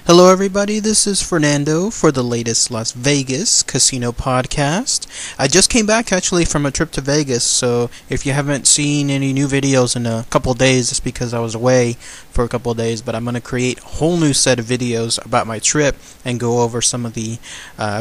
Hello everybody, this is Fernando for the latest Las Vegas Casino podcast. I just came back actually from a trip to Vegas, so if you haven't seen any new videos in a couple days, it's because I was away for a couple of days, but I'm going to create a whole new set of videos about my trip and go over some of the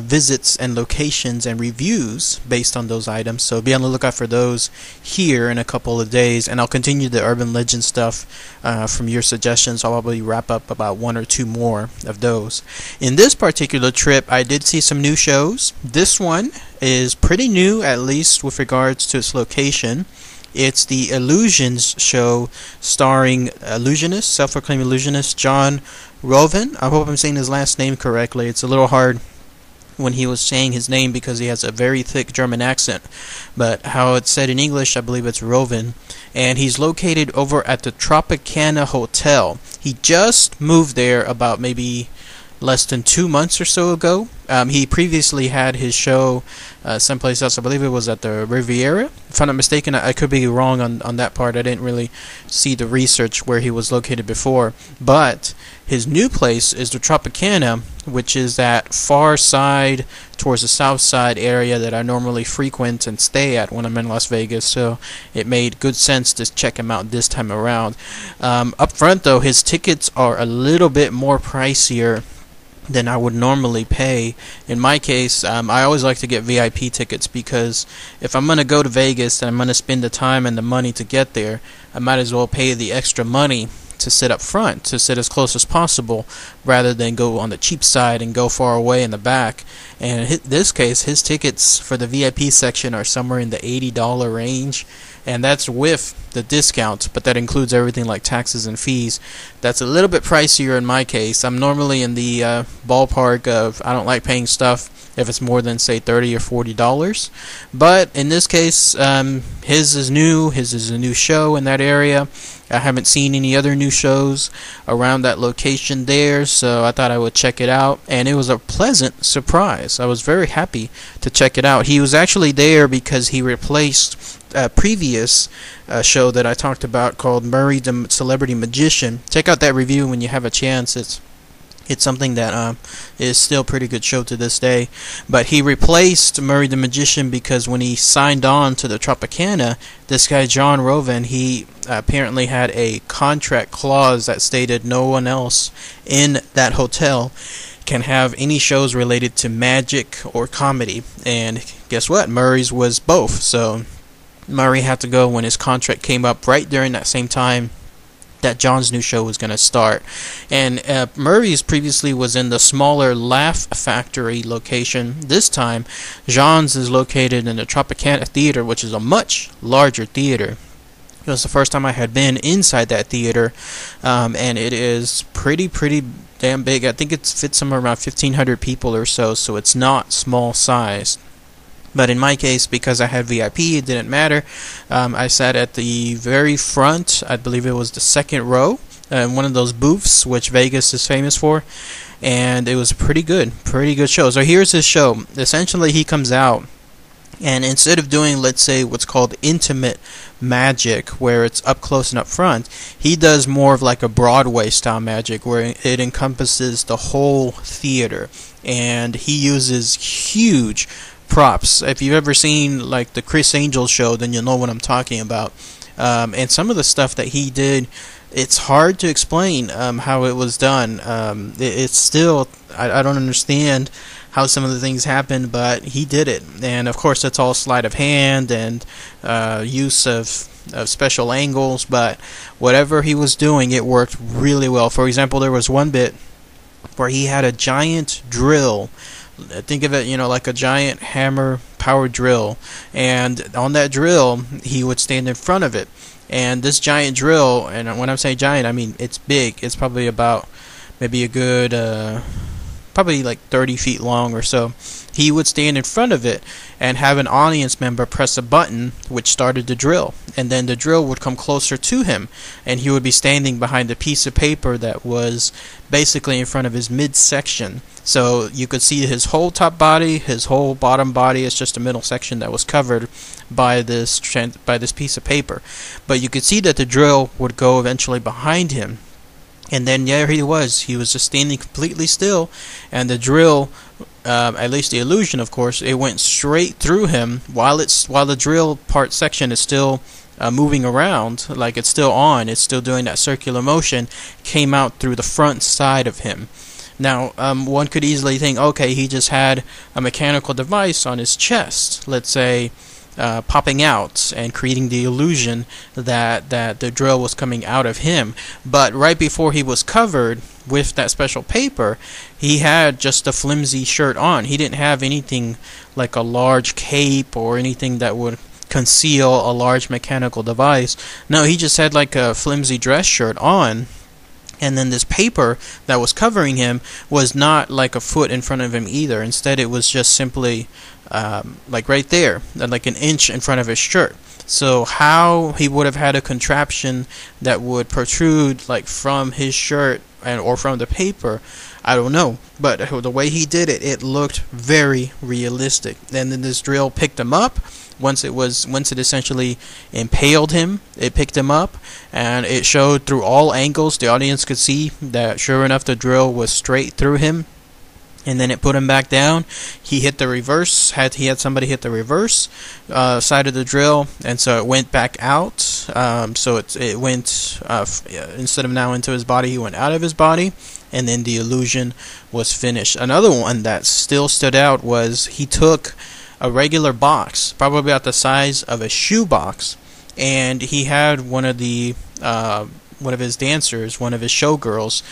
visits and locations and reviews based on those items, so be on the lookout for those here in a couple of days, and I'll continue the urban legend stuff from your suggestions. I'll probably wrap up about one or two more of those. In this particular trip, I did see some new shows. This one is pretty new, at least with regards to its location. It's the Illusions show starring illusionist, self-proclaimed illusionist Jan Rouven. I hope I'm saying his last name correctly. It's a little hard when he was saying his name because he has a very thick German accent, but how it's said in English, I believe it's Rouven, and he's located over at the Tropicana Hotel. He just moved there about maybe less than 2 months or so ago. He previously had his show someplace else. I believe it was at the Riviera. If I'm not mistaken, I could be wrong on that part. I didn't really see the research where he was located before. But his new place is the Tropicana, which is that far side towards the south side area that I normally frequent and stay at when I'm in Las Vegas. So it made good sense to check him out this time around. Up front, though, his tickets are a little bit more pricier than I would normally pay. In my case, I always like to get VIP tickets because if I'm going to go to Vegas and I'm going to spend the time and the money to get there, I might as well pay the extra money to sit up front, to sit as close as possible, rather than go on the cheap side and go far away in the back. And in this case, his tickets for the VIP section are somewhere in the $80 range, and that's with the discount, but that includes everything like taxes and fees. That's a little bit pricier in my case. I'm normally in the ballpark of I don't like paying stuff if it's more than, say, $30 or $40. But in this case, his is new. His is a new show in that area. I haven't seen any other new shows around that location there, so I thought I would check it out, and it was a pleasant surprise. I was very happy to check it out. He was actually there because he replaced a previous show that I talked about called Murray the Celebrity Magician. Check out that review when you have a chance. It's something that is still a pretty good show to this day. But he replaced Murray the Magician because when he signed on to the Tropicana, this guy Jan Rouven, he apparently had a contract clause that stated no one else in that hotel can have any shows related to magic or comedy. And guess what? Murray's was both. So Murray had to go when his contract came up right during that same time that John's new show was going to start. And Murray's previously was in the smaller Laugh Factory location. This time, John's is located in the Tropicana Theater, which is a much larger theater. It was the first time I had been inside that theater, and it is pretty damn big. I think it fits somewhere around 1,500 people or so it's not small size. But in my case, because I had VIP, it didn't matter. I sat at the very front. I believe it was the second row, one of those booths which Vegas is famous for, and it was pretty good show. So here's his show. Essentially, he comes out, and instead of doing, let's say, what's called intimate magic, where it's up close and up front, he does more of like a Broadway style magic, where it encompasses the whole theater, and he uses huge props. If you've ever seen like the Chris Angel show, then you'll know what I'm talking about. And some of the stuff that he did, it's hard to explain how it was done. It's still, I don't understand how some of the things happened, but he did it. And of course, that's all sleight of hand and use of special angles, but whatever he was doing, it worked really well. For example, there was one bit where he had a giant drill. Think of it, like a giant hammer power drill, and on that drill he would stand in front of it, and this giant drill, and when I'm saying giant, I mean it's big. It's probably about maybe a good probably like 30 feet long or so. He would stand in front of it and have an audience member press a button which started the drill, and then the drill would come closer to him, and he would be standing behind a piece of paper that was basically in front of his midsection. So you could see his whole top body, his whole bottom body. It's just a middle section that was covered by this piece of paper. But you could see that the drill would go eventually behind him. And then there he was. He was just standing completely still, and the drill, at least the illusion, of course, it went straight through him while the drill part section is still moving around, like it's still on, it's still doing that circular motion, came out through the front side of him. Now, one could easily think, okay, he just had a mechanical device on his chest, let's say, popping out and creating the illusion that the drill was coming out of him. But right before he was covered with that special paper, he had just a flimsy shirt on. He didn't have anything like a large cape or anything that would conceal a large mechanical device. No, he just had like a flimsy dress shirt on. And then this paper that was covering him was not like a foot in front of him either. Instead, it was just simply like right there, like an inch in front of his shirt. So how he would have had a contraption that would protrude like from his shirt or from the paper, I don't know. But the way he did it, it looked very realistic. And then this drill picked him up. Once it essentially impaled him, it picked him up, and it showed through all angles. The audience could see that sure enough the drill was straight through him. And then it put him back down. He hit the reverse. He had somebody hit the reverse side of the drill, and so it went back out. So it went instead of now into his body, he went out of his body, and then the illusion was finished. Another one that still stood out was he took a regular box, probably about the size of a shoe box, and he had one of his dancers, one of his showgirls,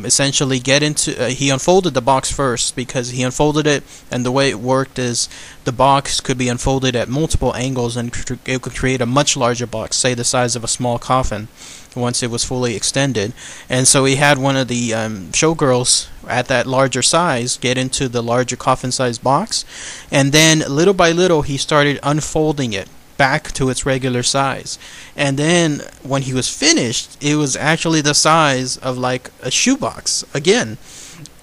essentially get into. He unfolded the box first, because he unfolded it, and the way it worked is the box could be unfolded at multiple angles, and it could create a much larger box, say the size of a small coffin, once it was fully extended. And so he had one of the showgirls at that larger size get into the larger coffin-sized box, and then little by little he started unfolding it back to its regular size. And then when he was finished, it was actually the size of like a shoebox again,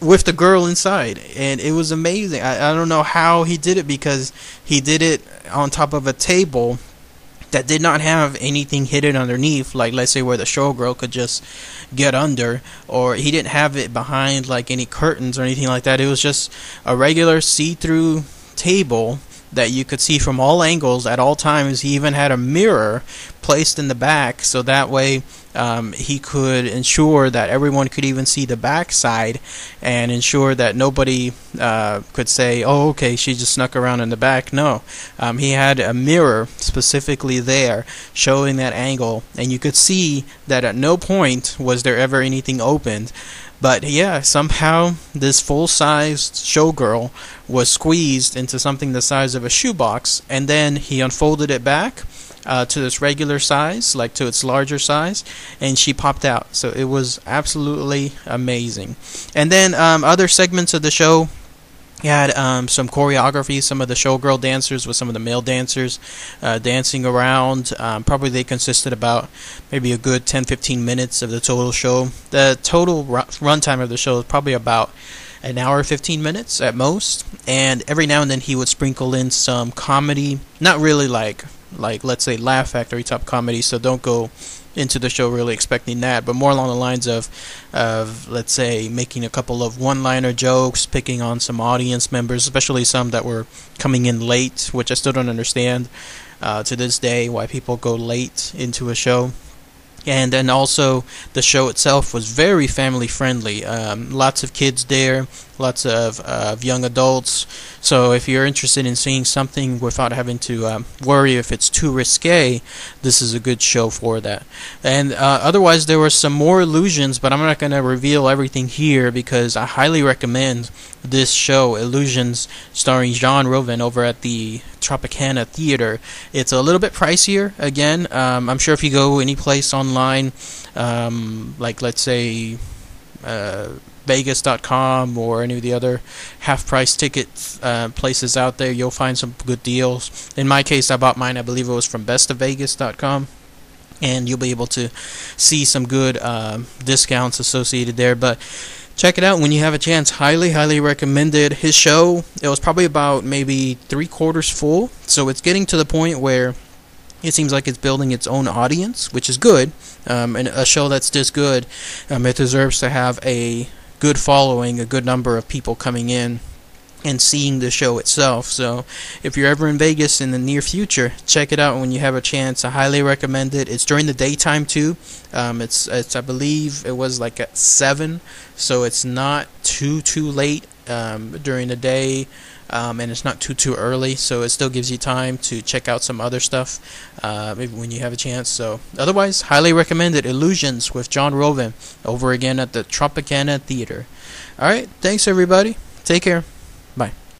with the girl inside. And it was amazing. I don't know how he did it, because he did it on top of a table that did not have anything hidden underneath, like let's say where the showgirl could just get under, or he didn't have it behind like any curtains or anything like that. It was just a regular see-through table that you could see from all angles at all times. He even had a mirror placed in the back, so that way he could ensure that everyone could even see the back side, and ensure that nobody could say, oh, okay, she just snuck around in the back. No, he had a mirror specifically there showing that angle, and you could see that at no point was there ever anything opened. But yeah, somehow this full-sized showgirl was squeezed into something the size of a shoebox, and then he unfolded it back to its regular size, like to its larger size, and she popped out. So it was absolutely amazing. And then other segments of the show, you had some choreography, some of the showgirl dancers with some of the male dancers dancing around. Probably they consisted about maybe a good 10-15 minutes of the total show. The total runtime of the show is probably about an hour 15 minutes at most. And every now and then he would sprinkle in some comedy, not really like let's say Laugh Factory type comedy, so don't go into the show really expecting that, but more along the lines of let's say making a couple of one-liner jokes, picking on some audience members, especially some that were coming in late, which I still don't understand to this day why people go late into a show. And then also the show itself was very family friendly. Lots of kids there, lots of young adults. So if you're interested in seeing something without having to worry if it's too risque, this is a good show for that. And otherwise there were some more illusions, but I'm not going to reveal everything here, because I highly recommend this show, Illusions, starring Jan Rouven, over at the Tropicana Theater. It's a little bit pricier. Again, I'm sure if you go any place online, like let's say Vegas.com or any of the other half-price ticket places out there, you'll find some good deals. In my case, I bought mine, I believe it was from bestofvegas.com, and you'll be able to see some good discounts associated there. But check it out when you have a chance. Highly recommended. His show, it was probably about maybe 3/4 full, so it's getting to the point where it seems like it's building its own audience, which is good. and a show that's this good, it deserves to have a good following, a good number of people coming in and seeing the show itself. So if you're ever in Vegas in the near future, check it out when you have a chance. I highly recommend it. It's during the daytime too. It's I believe it was like at 7, so it's not too late during the day, and it's not too early, so it still gives you time to check out some other stuff maybe when you have a chance. So otherwise, highly recommend it. Illusions with Jan Rouven over again at the Tropicana Theater. Alright, thanks everybody. Take care.